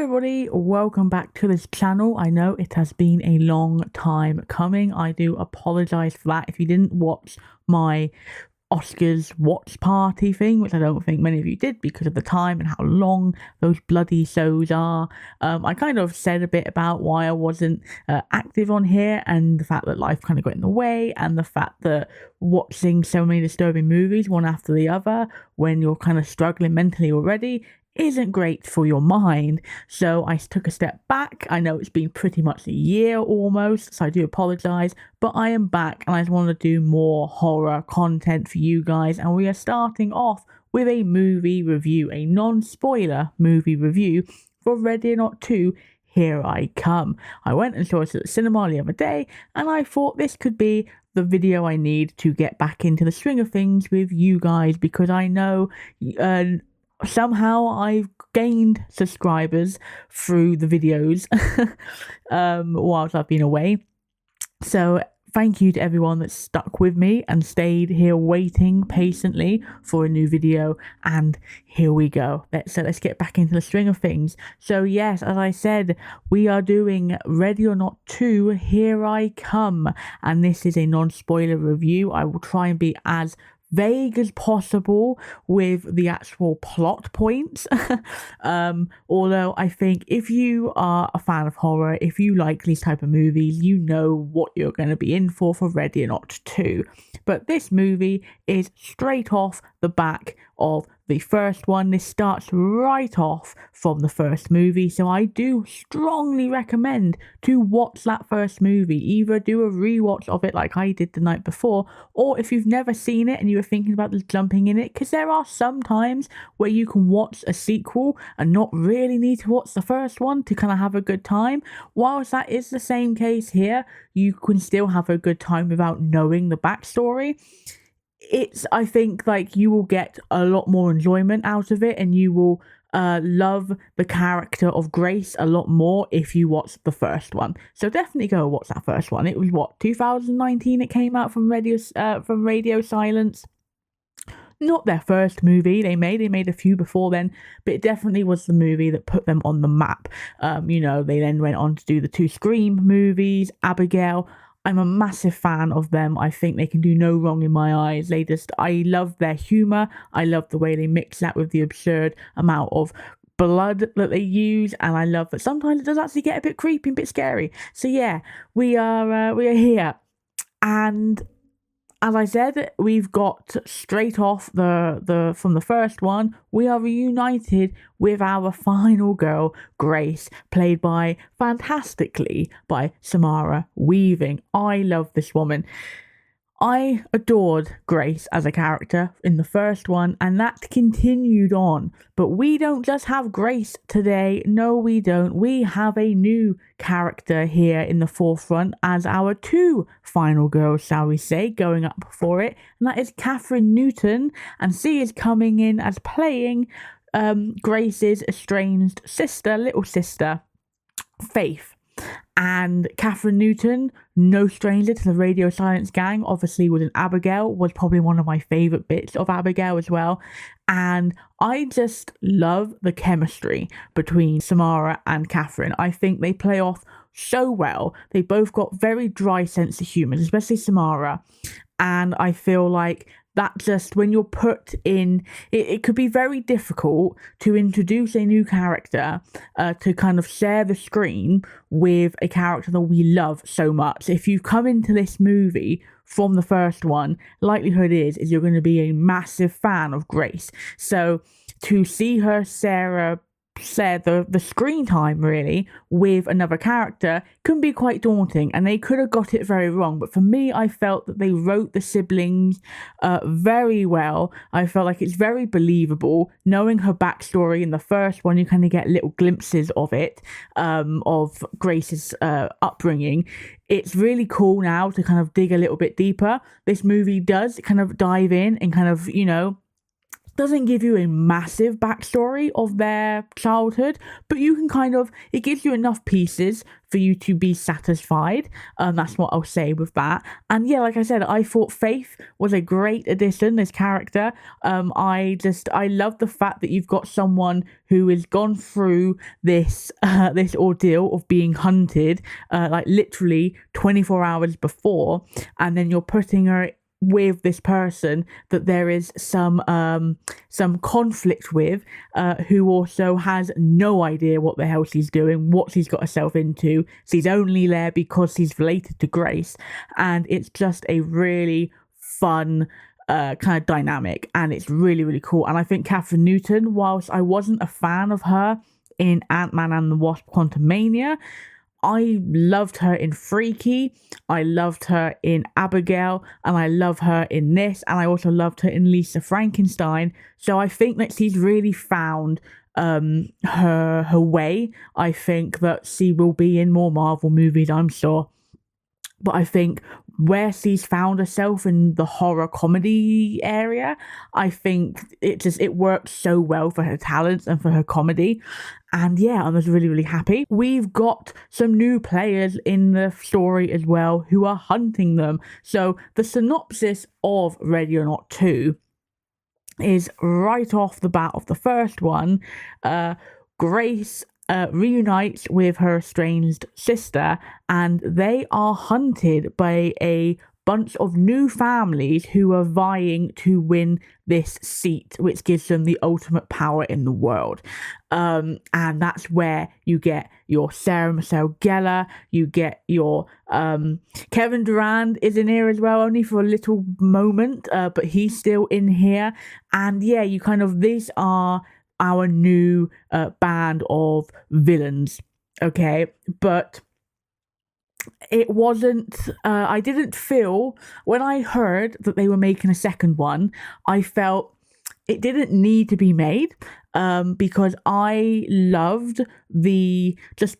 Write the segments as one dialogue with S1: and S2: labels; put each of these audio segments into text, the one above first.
S1: everybody, welcome back to this channel. I know it has been a long time coming. I do apologise for that. If you didn't watch my Oscars watch party thing, which I don't think many of you did because of the time and how long those bloody shows are, I kind of said a bit about why I wasn't active on here, and the fact that life kind of got in the way, and the fact that watching so many disturbing movies one after the other when you're kind of struggling mentally already isn't great for your mind. So I took a step back. I know it's been pretty much a year almost, so I do apologise, but I am back and I just want to do more horror content for you guys, and we are starting off with a movie review, a non-spoiler movie review for Ready or Not 2, Here I Come. I went and saw it at the cinema the other day, and I thought this could be the video I need to get back into the swing of things with you guys, because I know somehow I've gained subscribers through the videos whilst I've been away. So thank you to everyone that stuck with me and stayed here waiting patiently for a new video, and here we go. Let's get back into the string of things. So yes, as I said, we are doing Ready or Not 2, Here I Come, and this is a non-spoiler review. I will try and be as vague as possible with the actual plot points. Although I think if you are a fan of horror, if you like these type of movies, you know what you're going to be in for Ready or Not 2. But this movie is straight off the back of the first one. This starts right off from the first movie, so I do strongly recommend to watch that first movie. Either do a rewatch of it like I did the night before, or if you've never seen it and you were thinking about just jumping in it, because there are some times where you can watch a sequel and not really need to watch the first one to kind of have a good time. Whilst that is the same case here, you can still have a good time without knowing the backstory. I think like you will get a lot more enjoyment out of it, and you will love the character of Grace a lot more if you watch the first one. So definitely go watch that first one. It was 2019 it came out from Radio Silence. Not their first movie they made a few before then, but it definitely was the movie that put them on the map. They then went on to do the 2 Scream movies, Abigail. I'm a massive fan of them. I think they can do no wrong in my eyes. I love their humour. I love the way they mix that with the absurd amount of blood that they use, and I love that sometimes it does actually get a bit creepy, a bit scary. So yeah, we are here, and as I said, we've got straight off from the first one, we are reunited with our final girl, Grace, played fantastically by Samara Weaving. I love this woman. I adored Grace as a character in the first one, and that continued on. But we don't just have Grace today. No, we don't. We have a new character here in the forefront as our 2 final girls, shall we say, going up for it. And that is Kathryn Newton, and she is coming in as playing Grace's estranged little sister, Faith. And Kathryn Newton, no stranger to the Radio Silence gang, obviously was in Abigail, was probably one of my favourite bits of Abigail as well. And I just love the chemistry between Samara and Kathryn. I think they play off so well. They both got very dry sense of humour, especially Samara. And I feel like that just, when you're put in, it could be very difficult to introduce a new character to kind of share the screen with a character that we love so much. If you come into this movie from the first one, likelihood is you're going to be a massive fan of Grace. So to see her share the screen time really with another character can be quite daunting, and they could have got it very wrong. But for me, I felt that they wrote the siblings very well. I felt like it's very believable. Knowing her backstory in the first one, you kind of get little glimpses of it, of Grace's upbringing. It's really cool now to kind of dig a little bit deeper. This movie does kind of dive in and kind of, doesn't give you a massive backstory of their childhood, but you can it gives you enough pieces for you to be satisfied. That's what I'll say with that. And yeah, like I said, I thought Faith was a great addition, this character. I love the fact that you've got someone who has gone through this ordeal of being hunted, like literally 24 hours before, and then you're putting her with this person that there is some conflict with, who also has no idea what the hell she's doing, what she's got herself into. She's only there because she's related to Grace, and it's just a really fun kind of dynamic, and it's really, really cool. And I think Kathryn Newton, whilst I wasn't a fan of her in Ant-Man and the Wasp: Quantumania, I loved her in Freaky, I loved her in Abigail, and I love her in this, and I also loved her in Lisa Frankenstein. So I think that she's really found her way. I think that she will be in more Marvel movies, I'm sure. But I think where she's found herself in the horror comedy area, I think it works so well for her talents and for her comedy. And yeah, I was really, really happy. We've got some new players in the story as well who are hunting them. So the synopsis of Ready or Not 2 is right off the bat of the first one. Grace reunites with her estranged sister, and they are hunted by a bunch of new families who are vying to win this seat, which gives them the ultimate power in the world. And that's where you get your Sarah Michelle Gellar, you get your Kevin Durand is in here as well, only for a little moment, but he's still in here. And yeah, these are our new band of villains, okay? But it wasn't, I didn't feel, when I heard that they were making a second one, I felt it didn't need to be made, because I loved the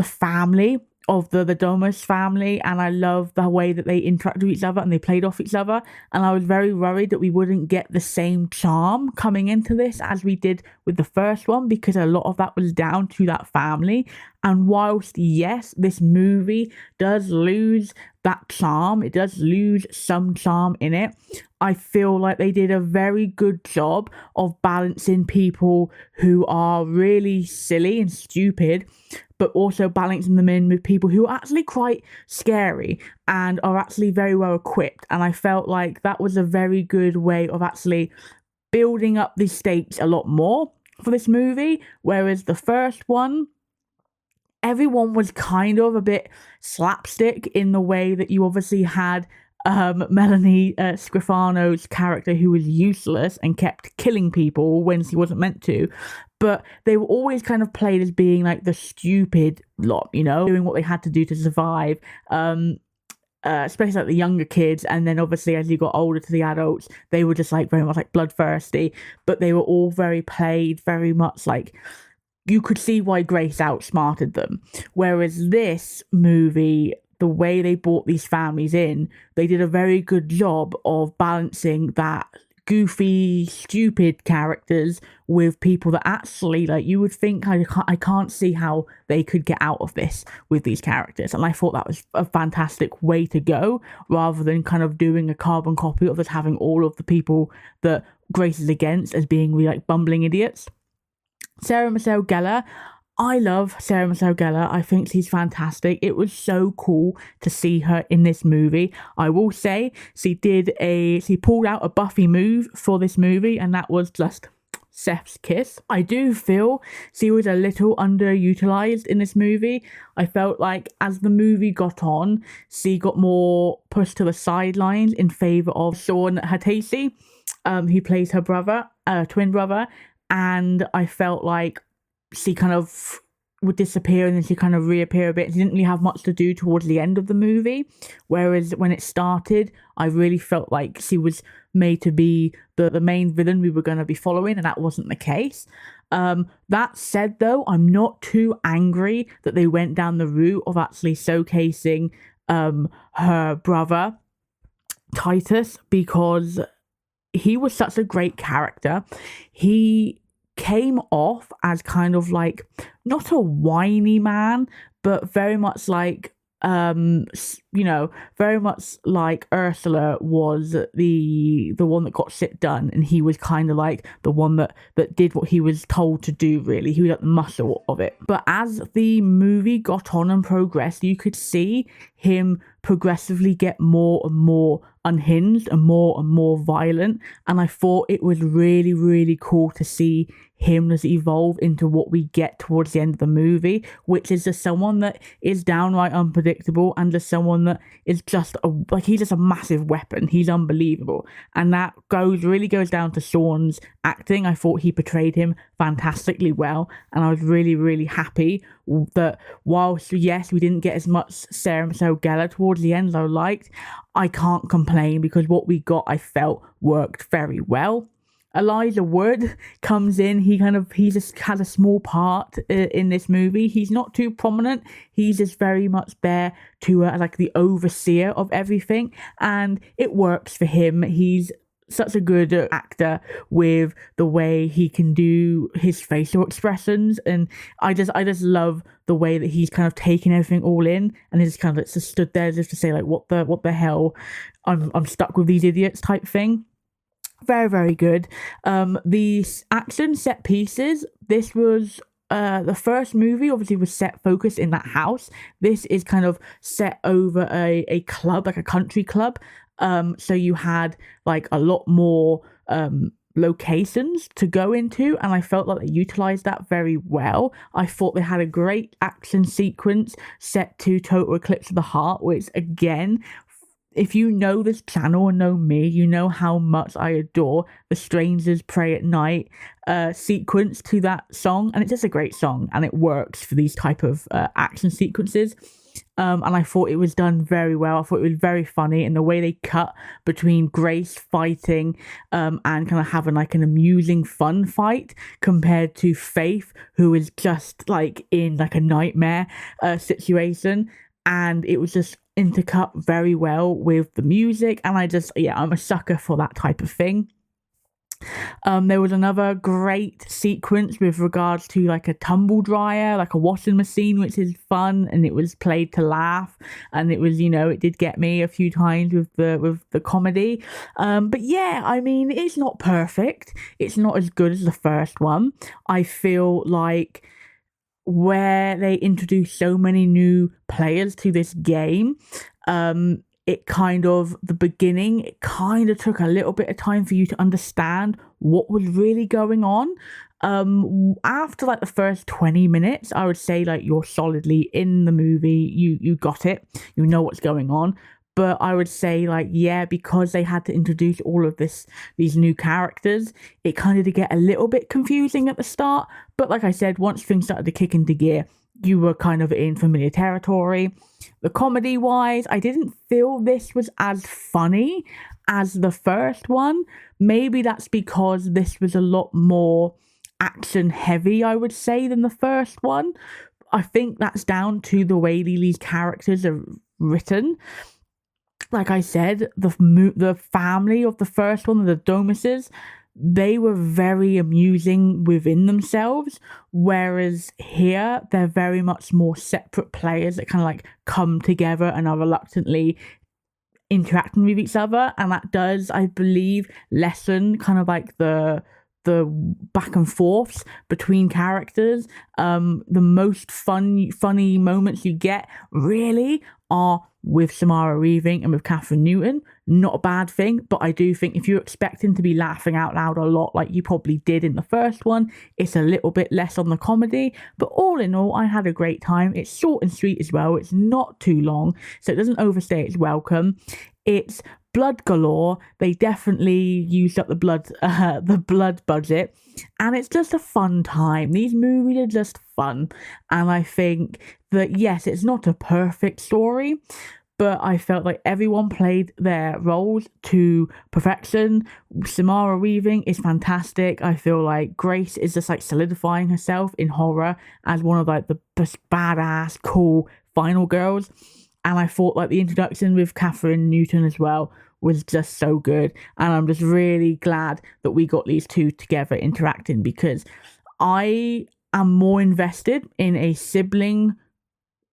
S1: family of the Domus family, and I love the way that they interact with each other and they played off each other. And I was very worried that we wouldn't get the same charm coming into this as we did with the first one, because a lot of that was down to that family. And whilst yes, this movie does lose that charm, it does lose some charm in it, I feel like they did a very good job of balancing people who are really silly and stupid, but also balancing them in with people who are actually quite scary and are actually very well equipped. And I felt like that was a very good way of actually building up the stakes a lot more for this movie. Whereas the first one, everyone was kind of a bit slapstick in the way that you obviously had Melanie Scrifano's character, who was useless and kept killing people when she wasn't meant to. But they were always kind of played as being like the stupid lot, doing what they had to do to survive, especially like the younger kids. And then obviously as you got older to the adults, they were just like very much like bloodthirsty, but they were all very played, very much like you could see why Grace outsmarted them. Whereas this movie, the way they brought these families in, they did a very good job of balancing that goofy, stupid characters with people that actually, like, you would think, I can't see how they could get out of this with these characters. And I thought that was a fantastic way to go, rather than kind of doing a carbon copy of just having all of the people that Grace is against as being really like bumbling idiots. Sarah Michelle Gellar, I love Sarah Michelle Gellar. I think she's fantastic. It was so cool to see her in this movie. I will say she pulled out a Buffy move for this movie, and that was just Seth's kiss. I do feel she was a little underutilized in this movie. I felt like as the movie got on, she got more pushed to the sidelines in favor of Sean Hatasi, who plays her brother, twin brother. And I felt like she kind of would disappear and then she kind of reappear a bit. She didn't really have much to do towards the end of the movie. Whereas when it started, I really felt like she was made to be the main villain we were going to be following, and that wasn't the case. That said, though, I'm not too angry that they went down the route of actually showcasing her brother, Titus, because he was such a great character. He came off as kind of like not a whiny man, but very much like very much like Ursula was the one that got shit done, and he was kind of like the one that did what he was told to do. Really, he was like the muscle of it. But as the movie got on and progressed, you could see him progressively get more and more unhinged and more violent, and I thought it was really, really cool to see him just evolve into what we get towards the end of the movie, which is just someone that is downright unpredictable, and just someone that is just he's just a massive weapon. He's unbelievable, and that really goes down to Sean's acting. I thought he portrayed him fantastically well, and I was really, really happy that whilst yes we didn't get as much Sarah Michelle Gellar towards the end as I liked, I can't complain because what we got I felt worked very well. Elijah Wood comes in. He just has a small part in this movie. He's not too prominent. He's just very much there to like the overseer of everything, and it works for him. He's such a good actor with the way he can do his facial expressions, and I just love the way that he's kind of taking everything all in, and he's kind of just stood there just to say like what the hell, I'm stuck with these idiots type thing. Very, very good. The action set pieces, this was the first movie obviously was set focused in that house. This is kind of set over a club, like a country club. So you had like a lot more locations to go into, and I felt like they utilized that very well. I thought they had a great action sequence set to Total Eclipse of the Heart, which again, if you know this channel and know me, you know how much I adore the Strangers Pray at Night sequence to that song, and it's just a great song, and it works for these type of action sequences. And I thought it was done very well. I thought it was very funny, and the way they cut between Grace fighting and kind of having like an amusing fun fight compared to Faith, who is just like in like a nightmare situation, and it was just intercut very well with the music, and I'm a sucker for that type of thing. There was another great sequence with regards to like a tumble dryer, like a washing machine, which is fun, and it was played to laugh, and it was, it did get me a few times with the comedy. But yeah, I mean, it's not perfect. It's not as good as the first one. I feel like where they introduced so many new players to this game, it kind of took a little bit of time for you to understand what was really going on. After like the first 20 minutes, I would say like you're solidly in the movie. You got it. You know what's going on. But I would say like, yeah, because they had to introduce all of these new characters, it kind of did get a little bit confusing at the start. But like I said, once things started to kick into gear, you were kind of in familiar territory. The comedy wise, I didn't feel this was as funny as the first one. Maybe that's because this was a lot more action heavy, I would say, than the first one. I think that's down to the way these characters are written. Like I said, the family of the first one, the Domuses, they were very amusing within themselves, whereas here they're very much more separate players that kind of like come together and are reluctantly interacting with each other, and that does, I believe, lessen kind of like the back and forths between characters. The most funny moments you get really are with Samara Weaving and with Kathryn Newton. Not a bad thing, but I do think if you're expecting to be laughing out loud a lot like you probably did in the first one, it's a little bit less on the comedy. But all in all, I had a great time. It's short and sweet as well. It's not too long, so it doesn't overstay its welcome. It's blood galore. They definitely used up the blood budget, and it's just a fun time. These movies are just fun, and I think that yes, it's not a perfect story, but I felt like everyone played their roles to perfection. Samara Weaving is fantastic. I feel like Grace is just like solidifying herself in horror as one of like the badass, cool final girls. And I thought like the introduction with Kathryn Newton as well was just so good. And I'm just really glad that we got these two together interacting, because I am more invested in a sibling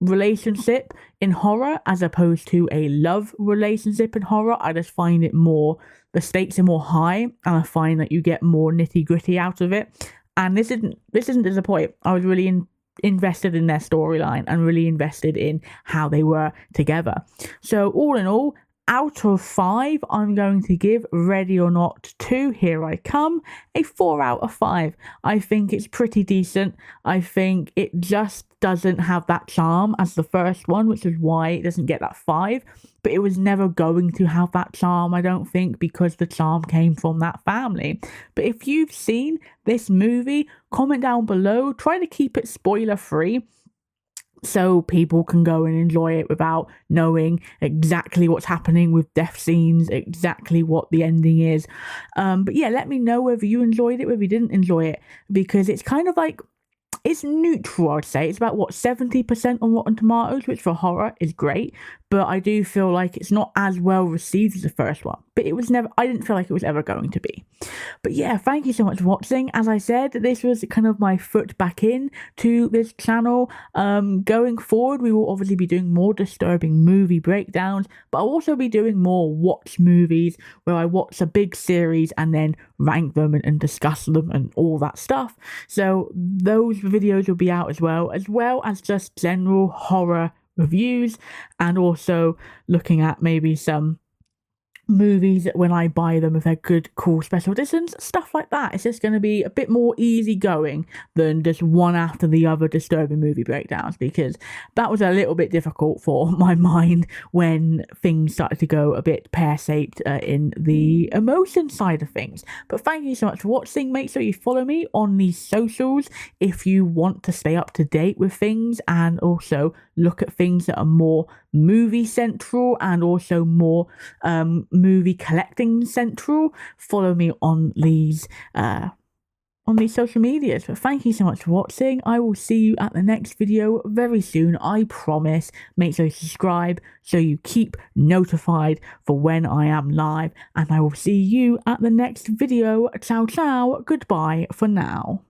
S1: relationship in horror as opposed to a love relationship in horror. I just find it more, the stakes are more high, and I find that you get more nitty gritty out of it. And this isn't disappointing. I was really invested in their storyline and really invested in how they were together. So all in all, out of 5, I'm going to give Ready or Not 2, Here I Come, a 4 out of 5. I think it's pretty decent. I think it just doesn't have that charm as the first one, which is why it doesn't get that 5. But it was never going to have that charm, I don't think, because the charm came from that family. But if you've seen this movie, comment down below. Try to keep it spoiler free, so people can go and enjoy it without knowing exactly what's happening with death scenes, exactly what the ending is. But yeah, let me know whether you enjoyed it, whether you didn't enjoy it, because it's kind of like, it's neutral, I'd say. It's about, 70% on Rotten Tomatoes, which for horror is great, but I do feel like it's not as well received as the first one. But I didn't feel like it was ever going to be. But yeah, thank you so much for watching. As I said, this was kind of my foot back in to this channel. Going forward, we will obviously be doing more disturbing movie breakdowns, but I'll also be doing more watch movies, where I watch a big series and then rank them and discuss them and all that stuff. So those videos will be out as well as just general horror reviews, and also looking at maybe some movies when I buy them, if they're good, cool special editions, stuff like that. It's just going to be a bit more easygoing than just one after the other disturbing movie breakdowns, because that was a little bit difficult for my mind when things started to go a bit pear-shaped in the emotion side of things. But thank you so much for watching. Make sure you follow me on the socials if you want to stay up to date with things, and also look at things that are more movie central and also more movie collecting central. Follow me on these social medias. But thank you so much for watching. I will see you at the next video very soon, I promise. Make sure you subscribe so you keep notified for when I am live, and I will see you at the next video. Ciao ciao, goodbye for now.